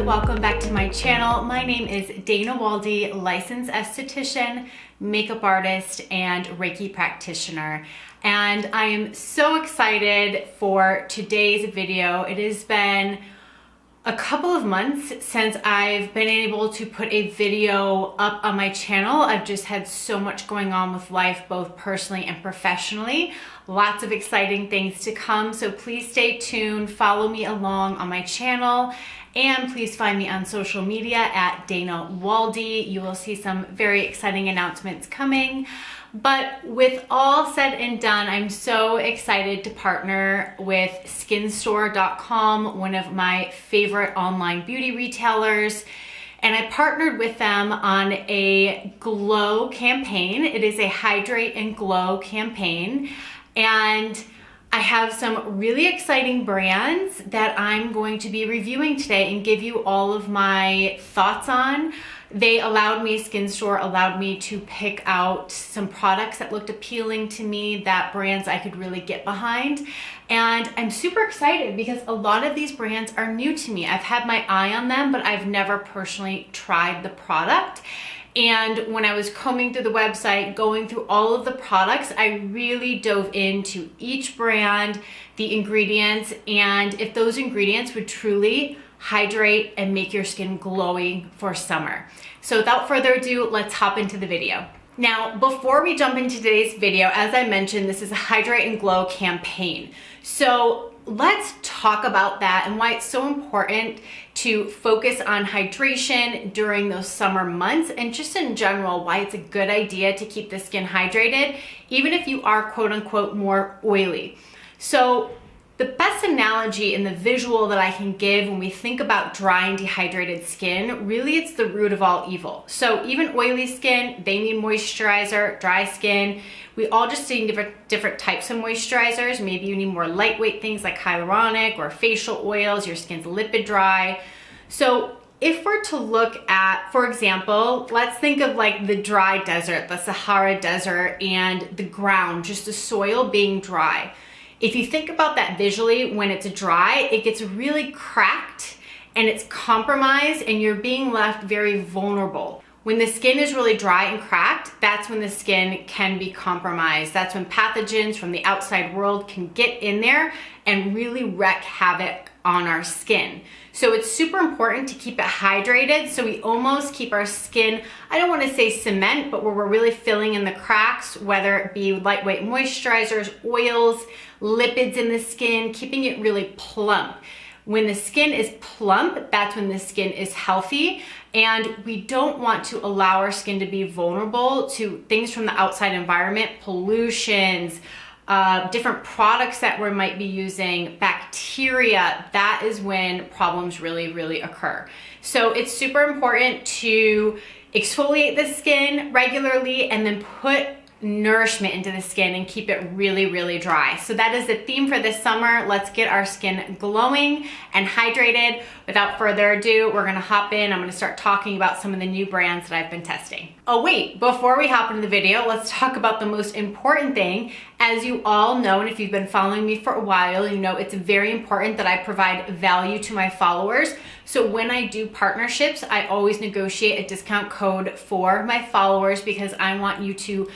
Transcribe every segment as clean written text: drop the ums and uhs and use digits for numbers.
welcome back to my channel. My name is Dana Waldy, licensed esthetician, makeup artist, and Reiki practitioner. And I am so excited for today's video. It has been a couple of months since I've been able to put a video up on my channel. I've just had so much going on with life, both personally and professionally. Lots of exciting things to come, so please stay tuned, follow me along on my channel, and please find me on social media at Dana Waldy. You will see some very exciting announcements coming. But with all said and done, I'm so excited to partner with skinstore.com, one of my favorite online beauty retailers. And I partnered with them on a glow campaign. It is a Hydrate and Glow campaign. And I have some really exciting brands that I'm going to be reviewing today and give you all of my thoughts on. They allowed me, Skinstore allowed me to pick out some products that looked appealing to me, that brands I could really get behind. And I'm super excited because a lot of these brands are new to me. I've had my eye on them, but I've never personally tried the product. And when I was combing through the website, going through all of the products, I really dove into each brand, the ingredients, and if those ingredients would truly hydrate and make your skin glowing for summer. So without further ado, let's hop into the video. Now, before we jump into today's video, as I mentioned, this is a Hydrate and Glow campaign. So let's talk about that and why it's so important to focus on hydration during those summer months, and just in general, why it's a good idea to keep the skin hydrated, even if you are quote unquote more oily. So the best analogy and the visual that I can give when we think about dry and dehydrated skin, really it's the root of all evil. So even oily skin, they need moisturizer. Dry skin, we all just need different types of moisturizers. Maybe you need more lightweight things like hyaluronic or facial oils, your skin's lipid dry. So if we're to look at, for example, let's think of like the dry desert, the Sahara Desert, and the ground, just the soil being dry. If you think about that visually, when it's dry, it gets really cracked and it's compromised and you're being left very vulnerable. When the skin is really dry and cracked, that's when the skin can be compromised. That's when pathogens from the outside world can get in there and really wreak havoc on our skin. So it's super important to keep it hydrated, so we almost keep our skin, I don't want to say cement, but where we're really filling in the cracks, whether it be lightweight moisturizers, oils, lipids in the skin, keeping it really plump. When the skin is plump, that's when the skin is healthy, and we don't want to allow our skin to be vulnerable to things from the outside environment, pollutions, different products that we might be using, bacteria. That is when problems really occur. So it's super important to exfoliate the skin regularly and then put nourishment into the skin and keep it really dry. So that is the theme for this summer. Let's get our skin glowing and hydrated. Without further ado, we're gonna hop in. I'm gonna start talking about some of the new brands that I've been testing. Oh wait, before we hop into the video, let's talk about the most important thing. As you all know, and if you've been following me for a while, you know it's very important that I provide value to my followers. So when I do partnerships, I always negotiate a discount code for my followers because I want you to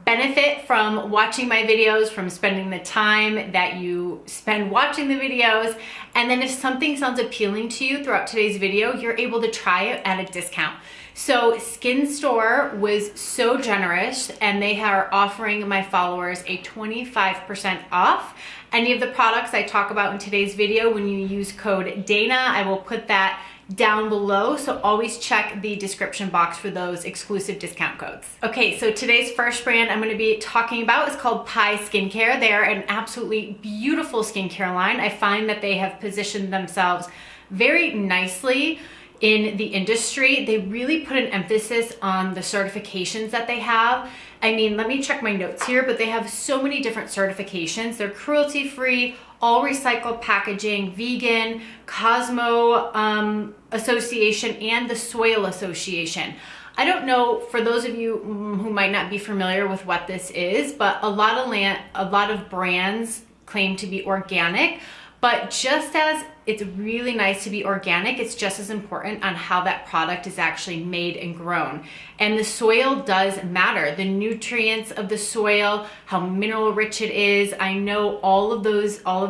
benefit from watching my videos, from spending the time that you spend watching the videos. And then if something sounds appealing to you throughout today's video, you're able to try it at a discount. So Skinstore was so generous and they are offering my followers a 25% off any of the products I talk about in today's video. When you use code Dana, I will put that down below, so always check the description box for those exclusive discount codes. Okay, so today's first brand I'm going to be talking about is called PAI Skincare. They are an absolutely beautiful skincare line. I find that they have positioned themselves very nicely in the industry. They really put an emphasis on the certifications that they have. I mean, let me check my notes here, but they have so many different certifications. They're cruelty-free, all recycled packaging, vegan, Cosmo Association, and the Soil Association. I don't know, for those of you who might not be familiar with what this is, but a lot of brands claim to be organic, But just as it's really nice to be organic, it's just as important on how that product is actually made and grown. And the soil does matter. The nutrients of the soil, how mineral rich it is. I know all of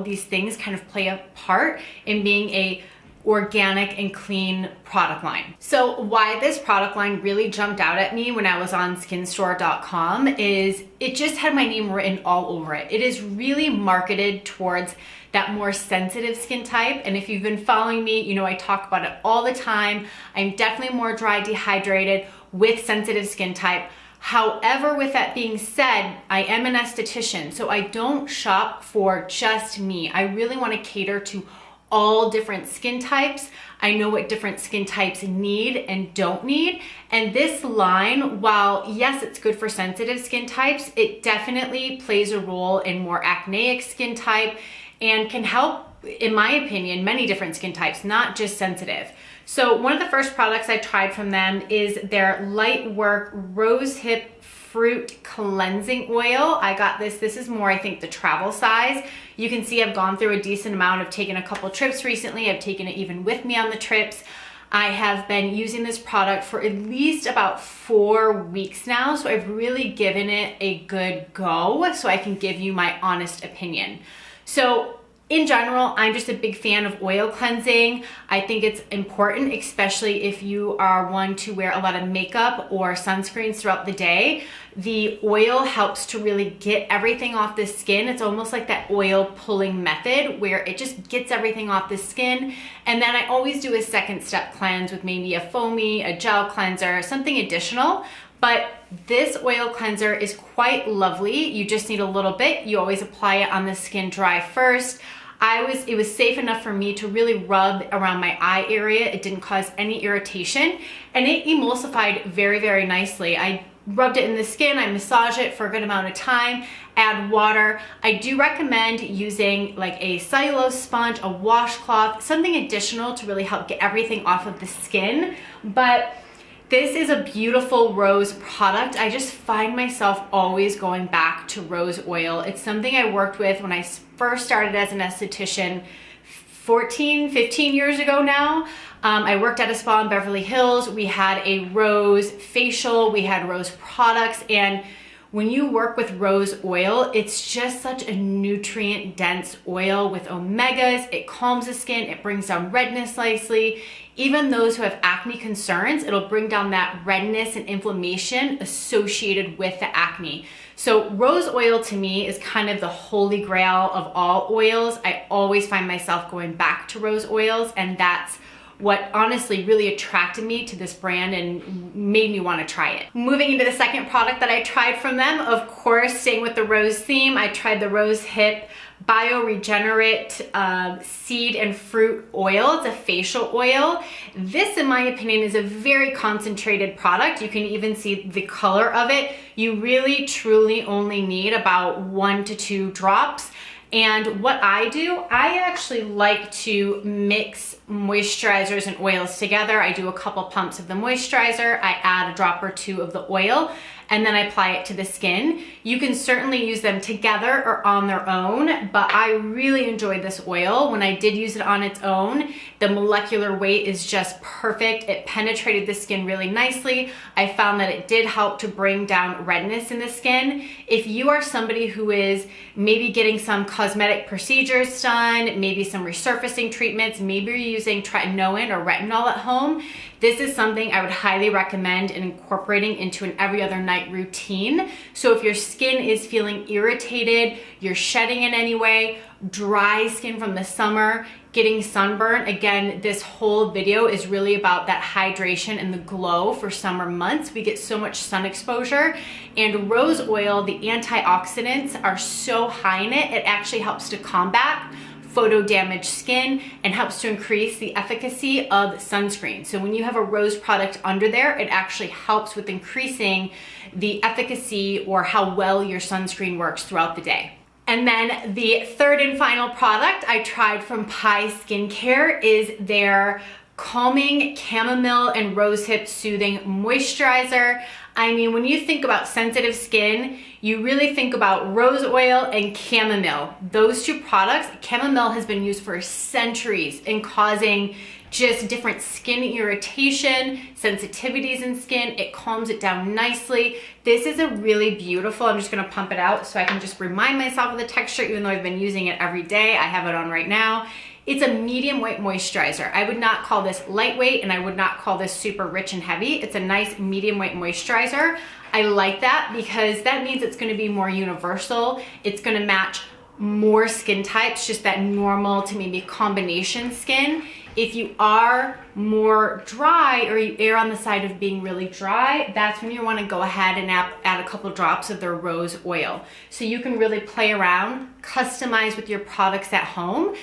these things kind of play a part in being a organic and clean product line. So why this product line really jumped out at me when I was on skinstore.com is it just had my name written all over it. It is really marketed towards that more sensitive skin type. And if you've been following me, you know I talk about it all the time. I'm definitely more dry, dehydrated with sensitive skin type. However, with that being said, I am an esthetician, so I don't shop for just me. I really want to cater to all different skin types. I know what different skin types need and don't need. And this line, while yes, it's good for sensitive skin types, it definitely plays a role in more acneic skin type and can help, in my opinion, many different skin types, not just sensitive. So one of the first products I tried from them is their Light Work Rosehip Fruit Cleansing Oil. I got this is more, I think, the travel size. You can see I've gone through a decent amount. I've taken a couple trips recently. I've taken it even with me on the trips. I have been using this product for at least about 4 weeks now. So I've really given it a good go so I can give you my honest opinion. So in general, I'm just a big fan of oil cleansing. I think it's important, especially if you are one to wear a lot of makeup or sunscreens throughout the day. The oil helps to really get everything off the skin. It's almost like that oil pulling method where it just gets everything off the skin. And then I always do a second step cleanse with maybe a foamy, a gel cleanser, something additional. But this oil cleanser is quite lovely. You just need a little bit. You always apply it on the skin dry first. It was safe enough for me to really rub around my eye area. It didn't cause any irritation, and it emulsified very, very nicely. I rubbed it in the skin, I massage it for a good amount of time, add water. I do recommend using like a cellulose sponge, a washcloth, something additional to really help get everything off of the skin. But this is a beautiful rose product. I just find myself always going back to rose oil. It's something I worked with when I first started as an esthetician 15 years ago now. I worked at a spa in Beverly Hills. We had a rose facial, we had rose products, and when you work with rose oil, it's just such a nutrient dense oil with omegas. It calms the skin, it brings down redness nicely. Even those who have acne concerns, it'll bring down that redness and inflammation associated with the acne. So rose oil to me is kind of the holy grail of all oils. I always find myself going back to rose oils, and that's what honestly really attracted me to this brand and made me want to try it. Moving into the second product that I tried from them, of course, staying with the rose theme, I tried the Rosehip Bioregenerate Seed and Fruit Oil. It's a facial oil. This, in my opinion, is a very concentrated product. You can even see the color of it. You really, truly only need about 1 to 2 drops. And what I do, I actually like to mix moisturizers and oils together. I do a couple pumps of the moisturizer, I add a drop or 2 of the oil, and then I apply it to the skin. You can certainly use them together or on their own, but I really enjoyed this oil. When I did use it on its own, the molecular weight is just perfect. It penetrated the skin really nicely. I found that it did help to bring down redness in the skin. If you are somebody who is maybe getting some cosmetic procedures done, maybe some resurfacing treatments, maybe you're using tretinoin or retinol at home, this is something I would highly recommend incorporating into an every other night routine. So if your skin is feeling irritated, you're shedding in any way, dry skin from the summer, getting sunburn, again, this whole video is really about that hydration and the glow for summer months. We get so much sun exposure, and rose oil, the antioxidants are so high in it, it actually helps to combat photo damaged skin and helps to increase the efficacy of sunscreen. So when you have a rose product under there, it actually helps with increasing the efficacy or how well your sunscreen works throughout the day. And then the third and final product I tried from PAI Skincare is their calming chamomile and rosehip soothing moisturizer. I mean, when you think about sensitive skin, you really think about rose oil and chamomile. Those two products, chamomile has been used for centuries in causing just different skin irritation, sensitivities in skin. It calms it down nicely. This is a really beautiful, I'm just gonna pump it out so I can just remind myself of the texture, even though I've been using it every day. I have it on right now. It's a medium weight moisturizer. I would not call this lightweight, and I would not call this super rich and heavy. It's a nice medium weight moisturizer. I like that because that means it's gonna be more universal. It's gonna match more skin types, just that normal to maybe combination skin. If you are more dry or you err on the side of being really dry, that's when you want to go ahead and add a couple drops of their rose oil. So you can really play around, customize with your products at home.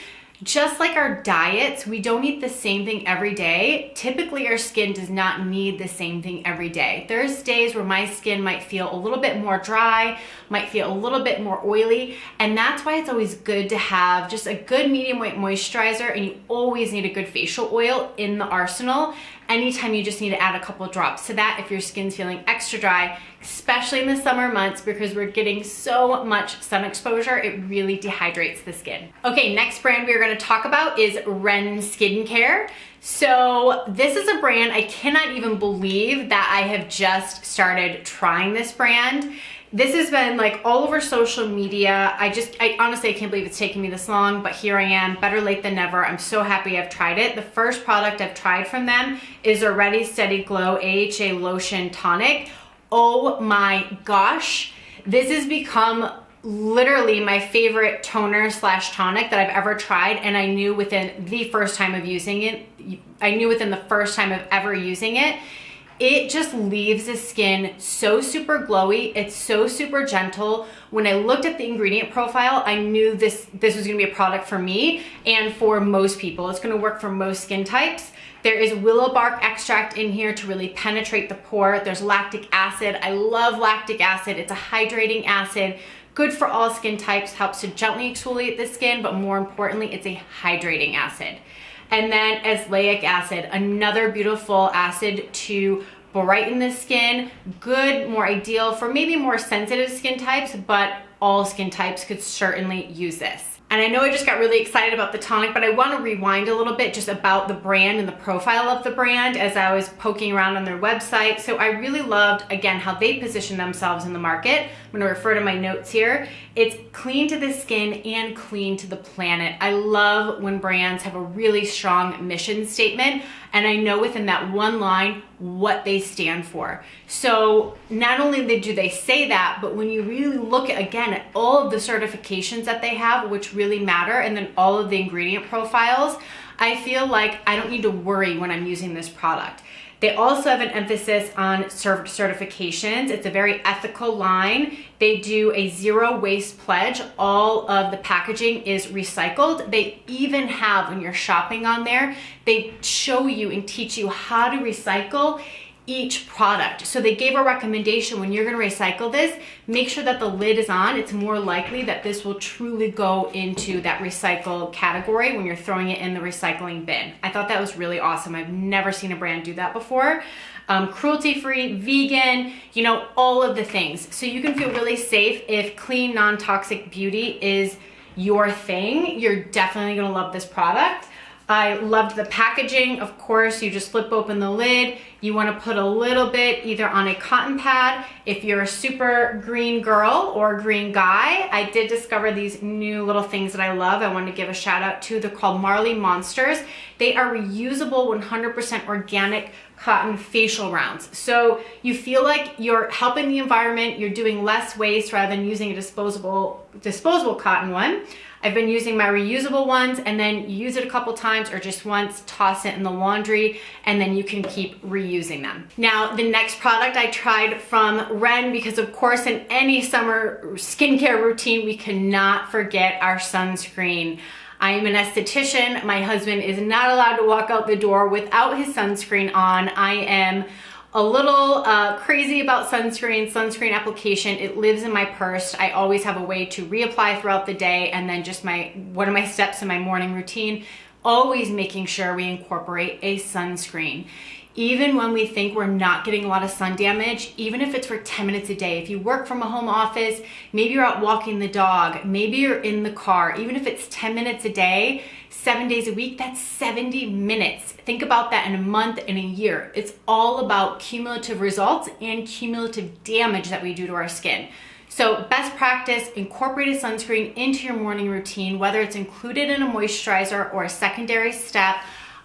Just like our diets, we don't eat the same thing every day. Typically, our skin does not need the same thing every day. There's days where my skin might feel a little bit more dry, might feel a little bit more oily, and that's why it's always good to have just a good medium weight moisturizer, and you always need a good facial oil in the arsenal. Anytime you just need to add a couple of drops to that if your skin's feeling extra dry, especially in the summer months because we're getting so much sun exposure, it really dehydrates the skin. Okay, next brand we're gonna talk about is Ren Skin Care. So this is a brand, I cannot even believe that I have just started trying this brand. This has been like all over social media. I honestly, I can't believe it's taken me this long, but here I am, better late than never. I'm so happy I've tried it. The first product I've tried from them is a Ready Steady Glow AHA Lotion Tonic. Oh my gosh. This has become literally my favorite toner slash tonic that I've ever tried, and I knew within the first time of using it, within the first time of ever using it, it just leaves the skin so super glowy. It's so super gentle. When I looked at the ingredient profile, I knew this was gonna be a product for me and for most people. It's gonna work for most skin types. There is willow bark extract in here to really penetrate the pore. There's lactic acid. I love lactic acid. It's a hydrating acid. Good for all skin types, helps to gently exfoliate the skin, but more importantly, it's a hydrating acid. And then azelaic acid, another beautiful acid to brighten the skin. Good, more ideal for maybe more sensitive skin types, but all skin types could certainly use this. And I know I just got really excited about the tonic, but I want to rewind a little bit just about the brand and the profile of the brand as I was poking around on their website. So I really loved, again, how they position themselves in the market. I'm going to refer to my notes here. It's clean to the skin and clean to the planet. I love when brands have a really strong mission statement, and I know within that one line what they stand for. So not only do they say that, but when you really look at, again, at all of the certifications that they have, which really matter, and then all of the ingredient profiles, I feel like I don't need to worry when I'm using this product. They also have an emphasis on certifications. It's a very ethical line. They do a zero waste pledge. All of the packaging is recycled. They even have, when you're shopping on there, they show you and teach you how to recycle each product. So they gave a recommendation: when you're gonna recycle this, make sure that the lid is on. It's more likely that this will truly go into that recycle category when you're throwing it in the recycling bin. I thought that was really awesome. I've never seen a brand do that before. Cruelty-free, vegan, you know, all of the things. So you can feel really safe. If clean, non-toxic beauty is your thing, you're definitely gonna love this product. I loved the packaging. Of course, you just flip open the lid. You want to put a little bit either on a cotton pad. If you're a super green girl or green guy, I did discover these new little things that I love. I wanted to give a shout out to. They're called Marley Monsters. They are reusable 100% organic cotton facial rounds. So you feel like you're helping the environment, you're doing less waste rather than using a disposable cotton one. I've been using my reusable ones, and then you use it a couple times or just once, toss it in the laundry, and then you can keep reusing them. Now, the next product I tried from Ren, because of course in any summer skincare routine, we cannot forget our sunscreen. I am an esthetician. My husband is not allowed to walk out the door without his sunscreen on. I am a little crazy about sunscreen application. It lives in my purse. I always have a way to reapply throughout the day, and then just one of my steps in my morning routine, always making sure we incorporate a sunscreen. Even when we think we're not getting a lot of sun damage, even if it's for 10 minutes a day, if you work from a home office, maybe you're out walking the dog, maybe you're in the car, even if it's 10 minutes a day, 7 days a week, that's 70 minutes. Think about that in a month, in a year. It's all about cumulative results and cumulative damage that we do to our skin. So best practice, incorporate a sunscreen into your morning routine, whether it's included in a moisturizer or a secondary step.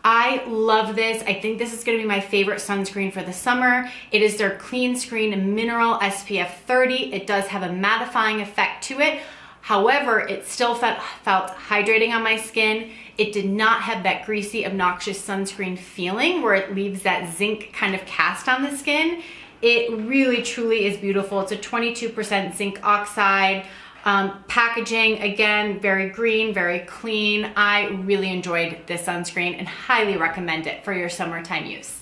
I love this. I think this is going to be my favorite sunscreen for the summer. It is their Clean Screen Mineral SPF 30. It does have a mattifying effect to it. However, it still felt hydrating on my skin. It did not have that greasy, obnoxious sunscreen feeling where it leaves that zinc kind of cast on the skin. It really, truly is beautiful. It's a 22% zinc oxide. Packaging, again, very green, very clean. I really enjoyed this sunscreen and highly recommend it for your summertime use.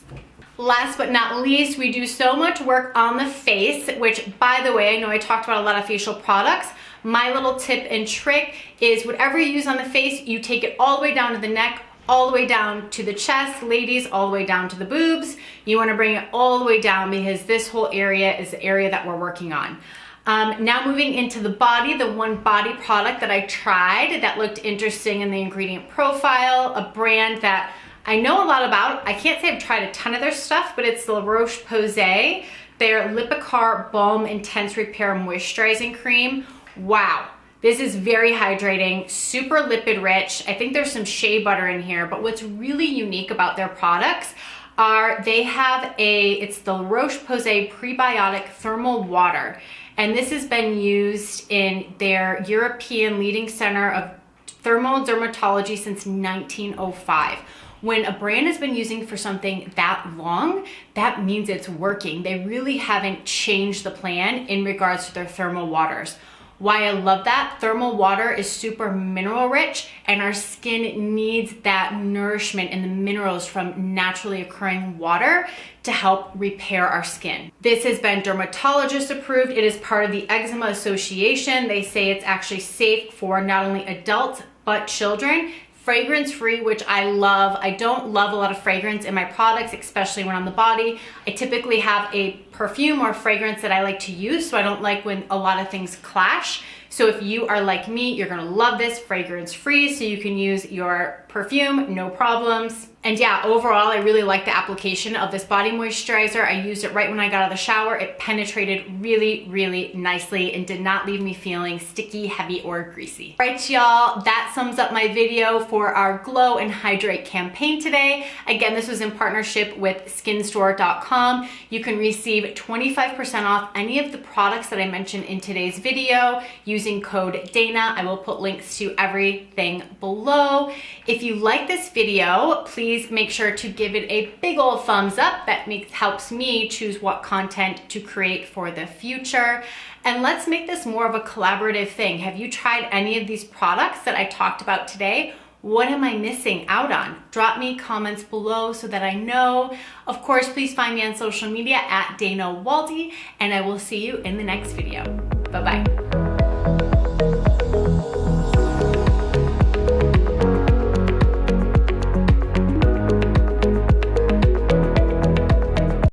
Last but not least, we do so much work on the face, which, by the way, I know I talked about a lot of facial products. My little tip and trick is whatever you use on the face, you take it all the way down to the neck, all the way down to the chest, ladies, all the way down to the boobs. You want to bring it all the way down because this whole area is the area that we're working on. Now moving into the body, the one body product that I tried that looked interesting in the ingredient profile, a brand that I know a lot about. I can't say I've tried a ton of their stuff, but it's the ROCH POSAY, their Lipicar Balm Intense Repair Moisturizing Cream. Wow. This is very hydrating, super lipid rich. I think there's some shea butter in here, but what's really unique about their products are they have it's the ROCH POSAY Prebiotic Thermal Water. And this has been used in their European Leading Center of Thermal Dermatology since 1905. When a brand has been using for something that long, that means it's working. They really haven't changed the plan in regards to their thermal waters. Why I love that, thermal water is super mineral rich and our skin needs that nourishment and the minerals from naturally occurring water to help repair our skin. This has been dermatologist approved. It is part of the Eczema Association. They say it's actually safe for not only adults, but children. Fragrance free, which I love. I don't love a lot of fragrance in my products, especially when on the body. I typically have a perfume or fragrance that I like to use, so I don't like when a lot of things clash. So if you are like me, you're gonna love this, fragrance free, so you can use your perfume, no problems. And yeah, overall, I really like the application of this body moisturizer. I used it right when I got out of the shower. It penetrated really, really nicely and did not leave me feeling sticky, heavy, or greasy. All right, y'all, that sums up my video for our Glow and Hydrate campaign today. Again, this was in partnership with skinstore.com. You can receive 25% off any of the products that I mentioned in today's video using code Dana. I will put links to everything below. If you like this video, please make sure to give it a big old thumbs up. That helps me choose what content to create for the future. And let's make this more of a collaborative thing. Have you tried any of these products that I talked about today? What am I missing out on? Drop me comments below so that I know. Of course, please find me on social media at Dana Waldy, and I will see you in the next video. Bye-bye.